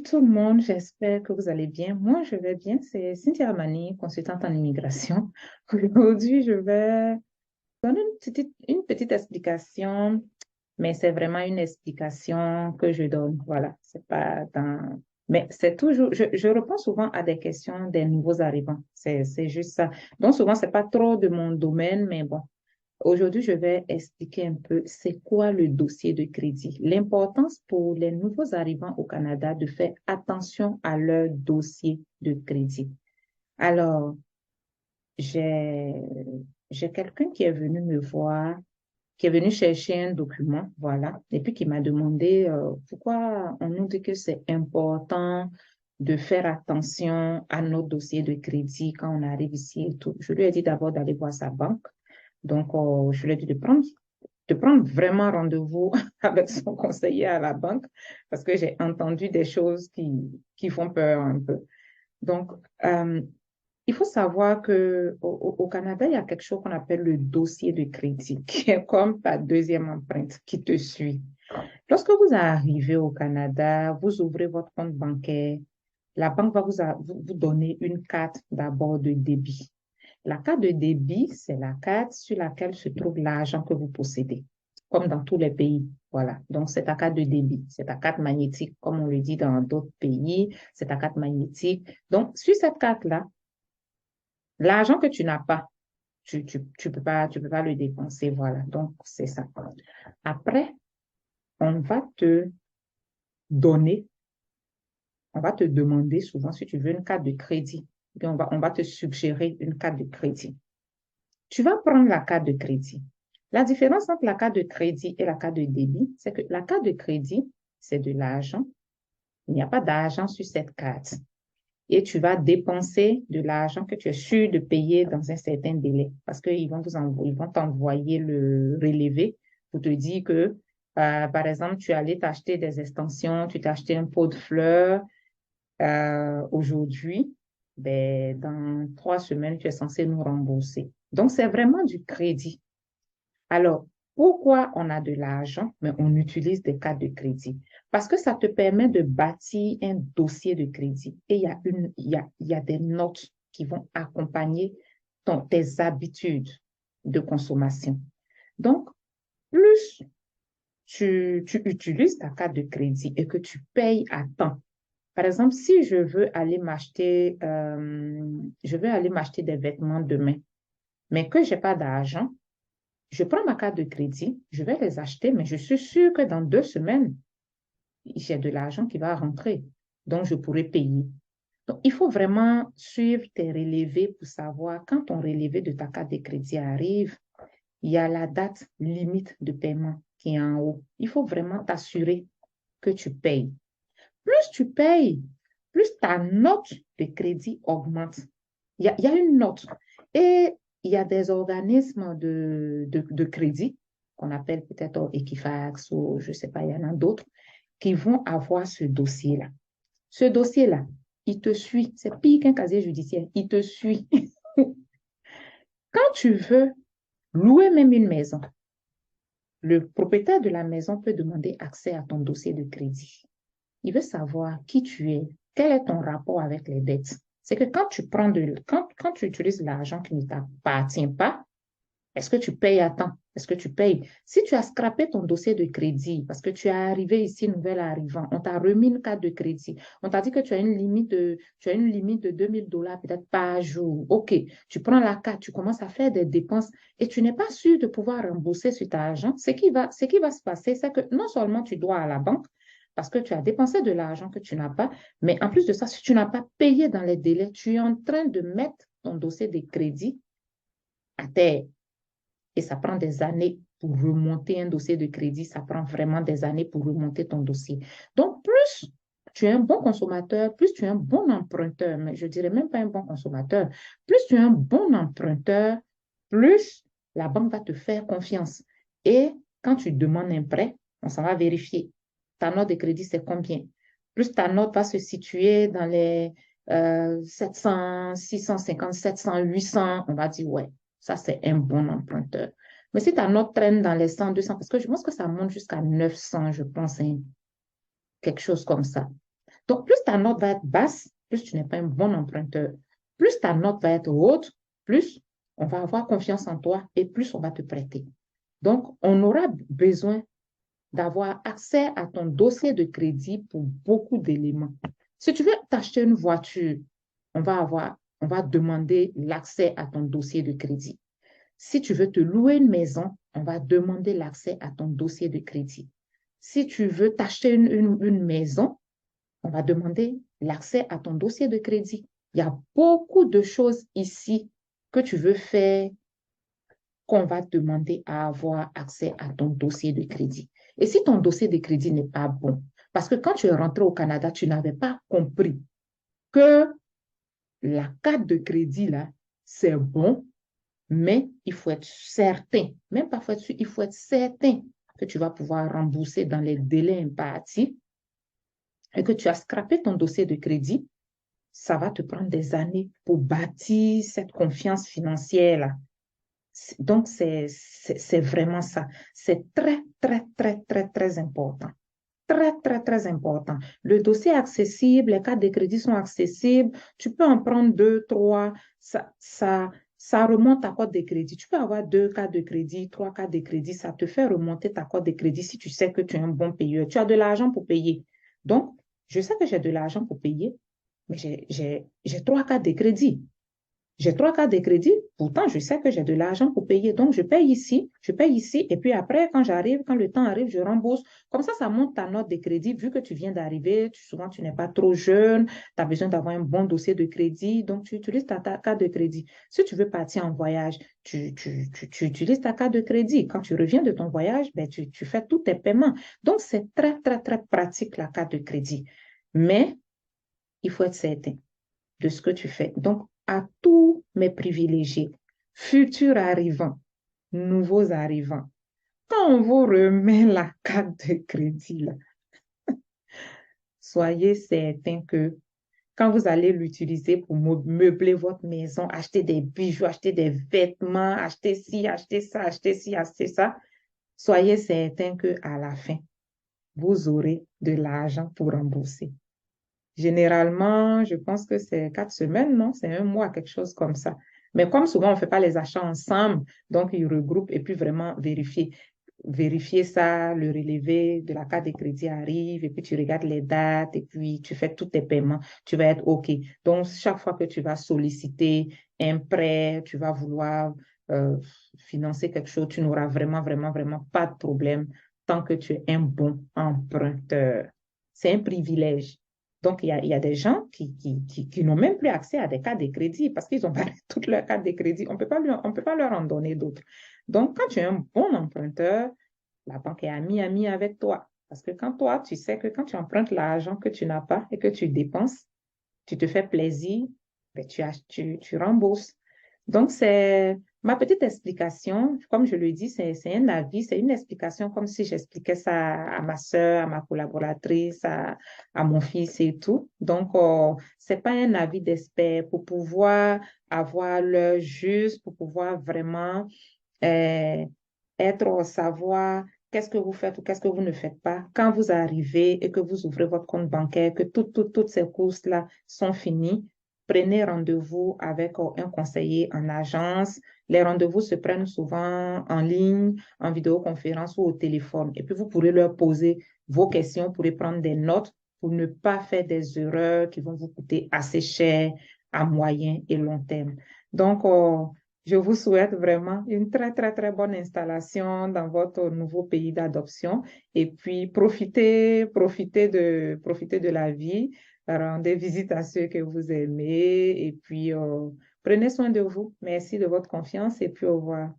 tout le monde, j'espère que vous allez bien. Moi, je vais bien. C'est Cynthia Amani, consultante en immigration. Aujourd'hui, je vais donner une petite explication, mais c'est vraiment une explication que je donne. Voilà, c'est pas dans... Mais c'est toujours, je réponds souvent à des questions des nouveaux arrivants. C'est juste ça. Donc, souvent, c'est pas trop de mon domaine, mais bon, aujourd'hui, je vais expliquer un peu c'est quoi le dossier de crédit. L'importance pour les nouveaux arrivants au Canada de faire attention à leur dossier de crédit. Alors, j'ai, j'ai quelqu'un qui est venu me voir, qui est venu chercher un document, voilà, et puis qui m'a demandé pourquoi on nous dit que c'est important de faire attention à nos dossiers de crédit quand on arrive ici et tout. Je lui ai dit d'abord d'aller voir sa banque. Donc, je lui ai dit de prendre vraiment rendez-vous avec son conseiller à la banque parce que j'ai entendu des choses qui font peur un peu. Donc, euh, il faut savoir qu'au Canada, il y a quelque chose qu'on appelle le dossier de crédit, qui est comme ta deuxième empreinte qui te suit. Lorsque vous arrivez au Canada, vous ouvrez votre compte bancaire, la banque va vous donner une carte d'abord de débit. La carte de débit, c'est la carte sur laquelle se trouve l'argent que vous possédez, comme dans tous les pays. Voilà. Donc, c'est ta carte de débit. C'est ta carte magnétique, comme on le dit dans d'autres pays. C'est ta carte magnétique. Donc, sur cette carte-là, l'argent que tu n'as pas, tu peux pas le dépenser. Voilà. Donc, c'est ça. Après, on va te donner, on va te demander souvent si tu veux une carte de crédit. Puis on va te suggérer une carte de crédit. Tu vas prendre la carte de crédit. La différence entre la carte de crédit et la carte de débit, c'est que la carte de crédit, c'est de l'argent. Il n'y a pas d'argent sur cette carte. Et tu vas dépenser de l'argent que tu es sûr de payer dans un certain délai parce qu'ils vont t'envoyer le relevé pour te dire que, par exemple, tu es allé t'acheter des extensions, tu t'as acheté un pot de fleurs aujourd'hui, ben, dans 3 semaines, tu es censé nous rembourser. Donc, c'est vraiment du crédit. Alors, pourquoi on a de l'argent, mais on utilise des cartes de crédit? Parce que ça te permet de bâtir un dossier de crédit. Et il y a des notes qui vont accompagner tes habitudes de consommation. Donc, plus tu utilises ta carte de crédit et que tu payes à temps. Par exemple, si je veux aller m'acheter des vêtements demain, mais que je n'ai pas d'argent, je prends ma carte de crédit, je vais les acheter, mais je suis sûre que dans 2 semaines, j'ai de l'argent qui va rentrer. Donc, je pourrai payer. Donc, il faut vraiment suivre tes relevés pour savoir quand ton relevé de ta carte de crédit arrive, il y a la date limite de paiement qui est en haut. Il faut vraiment t'assurer que tu payes. Plus tu payes, plus ta note de crédit augmente. Il y a une note. Et il y a des organismes de crédit qu'on appelle peut-être Equifax ou je ne sais pas, il y en a d'autres qui vont avoir ce dossier-là. Ce dossier-là, il te suit. C'est pire qu'un casier judiciaire. Il te suit. Quand tu veux louer même une maison, le propriétaire de la maison peut demander accès à ton dossier de crédit. Il veut savoir qui tu es, quel est ton rapport avec les dettes. C'est que quand tu utilises l'argent qui ne t'appartient pas, est-ce que tu payes à temps? Est-ce que tu payes? Si tu as scrappé ton dossier de crédit parce que tu es arrivé ici, nouvel arrivant, on t'a remis une carte de crédit, on t'a dit que tu as une limite de $2000 peut-être par jour. OK, tu prends la carte, tu commences à faire des dépenses et tu n'es pas sûr de pouvoir rembourser cet argent. Ce qui va se passer, c'est que non seulement tu dois à la banque, parce que tu as dépensé de l'argent que tu n'as pas, mais en plus de ça, si tu n'as pas payé dans les délais, tu es en train de mettre ton dossier de crédit à terre. Et ça prend des années pour remonter un dossier de crédit. Ça prend vraiment des années pour remonter ton dossier. Donc, plus tu es un bon consommateur, plus tu es un bon emprunteur, mais je ne dirais même pas un bon consommateur, plus tu es un bon emprunteur, plus la banque va te faire confiance. Et quand tu demandes un prêt, on s'en va vérifier. Ta note de crédit, c'est combien? Plus ta note va se situer dans les 700, 650, 700, 800, on va dire, ouais, ça, c'est un bon emprunteur. Mais si ta note traîne dans les 100, 200, parce que je pense que ça monte jusqu'à 900, je pense, hein, quelque chose comme ça. Donc, plus ta note va être basse, plus tu n'es pas un bon emprunteur. Plus ta note va être haute, plus on va avoir confiance en toi et plus on va te prêter. Donc, on aura besoin d'avoir accès à ton dossier de crédit pour beaucoup d'éléments. Si tu veux t'acheter une voiture, on va demander l'accès à ton dossier de crédit. Si tu veux te louer une maison, on va demander l'accès à ton dossier de crédit. Si tu veux t'acheter une maison, on va demander l'accès à ton dossier de crédit. Il y a beaucoup de choses ici que tu veux faire qu'on va te demander à avoir accès à ton dossier de crédit. Et si ton dossier de crédit n'est pas bon, parce que quand tu es rentré au Canada, tu n'avais pas compris que la carte de crédit, là, c'est bon, mais il faut être certain, même parfois il faut être certain que tu vas pouvoir rembourser dans les délais impartis et que tu as scrappé ton dossier de crédit. Ça va te prendre des années pour bâtir cette confiance financière-là. Donc, c'est vraiment ça. C'est très, très, très, très, très important. Très, très, très important. Le dossier est accessible, les cartes de crédit sont accessibles. Tu peux en prendre deux, trois. Ça remonte ta cote de crédit. Tu peux avoir deux cartes de crédit, trois cartes de crédit. Ça te fait remonter ta cote de crédit si tu sais que tu es un bon payeur. Tu as de l'argent pour payer. Donc, je sais que j'ai de l'argent pour payer, mais j'ai trois cartes de crédit. J'ai trois cartes de crédit, pourtant je sais que j'ai de l'argent pour payer. Donc je paye ici, et puis après, quand j'arrive, quand le temps arrive, je rembourse. Comme ça monte ta note de crédit, vu que tu viens d'arriver, souvent tu n'es pas trop jeune, tu as besoin d'avoir un bon dossier de crédit, donc tu utilises ta carte de crédit. Si tu veux partir en voyage, tu utilises ta carte de crédit. Quand tu reviens de ton voyage, ben, tu fais tous tes paiements. Donc c'est très, très, très pratique la carte de crédit. Mais il faut être certain de ce que tu fais. Donc, à tous mes privilégiés, futurs arrivants, nouveaux arrivants, quand on vous remet la carte de crédit, là, soyez certains que quand vous allez l'utiliser pour meubler votre maison, acheter des bijoux, acheter des vêtements, acheter ci, acheter ça, acheter ci, acheter ça, soyez certains qu'à la fin, vous aurez de l'argent pour rembourser. Généralement, je pense que c'est 4 semaines, non? C'est un mois, quelque chose comme ça. Mais comme souvent, on ne fait pas les achats ensemble, donc ils regroupent et puis vraiment vérifier ça, le relevé de la carte de crédit arrive et puis tu regardes les dates et puis tu fais tous tes paiements, tu vas être OK. Donc, chaque fois que tu vas solliciter un prêt, tu vas vouloir euh, financer quelque chose, tu n'auras vraiment, vraiment, vraiment pas de problème tant que tu es un bon emprunteur. C'est un privilège. Donc, il y a des gens qui n'ont même plus accès à des cartes de crédit parce qu'ils ont barré toutes leurs cartes de crédit. On peut pas leur en donner d'autres. Donc, quand tu es un bon emprunteur, la banque est amie avec toi. Parce que quand toi, tu sais que quand tu empruntes l'argent que tu n'as pas et que tu dépenses, tu te fais plaisir, ben, tu rembourses. Donc, c'est ma petite explication. Comme je le dis, c'est un avis, c'est une explication comme si j'expliquais ça à ma soeur, à ma collaboratrice, à mon fils et tout. Donc, c'est pas un avis d'expert pour pouvoir avoir l'heure juste, pour pouvoir vraiment euh, être au savoir qu'est-ce que vous faites ou qu'est-ce que vous ne faites pas. Quand vous arrivez et que vous ouvrez votre compte bancaire, que toutes ces courses-là sont finies, prenez rendez-vous avec un conseiller en agence. Les rendez-vous se prennent souvent en ligne, en vidéoconférence ou au téléphone. Et puis, vous pourrez leur poser vos questions, vous pourrez prendre des notes pour ne pas faire des erreurs qui vont vous coûter assez cher à moyen et long terme. Donc, je vous souhaite vraiment une très, très, très bonne installation dans votre nouveau pays d'adoption et puis profitez de la vie, rendez visite à ceux que vous aimez et puis prenez soin de vous. Merci de votre confiance et puis au revoir.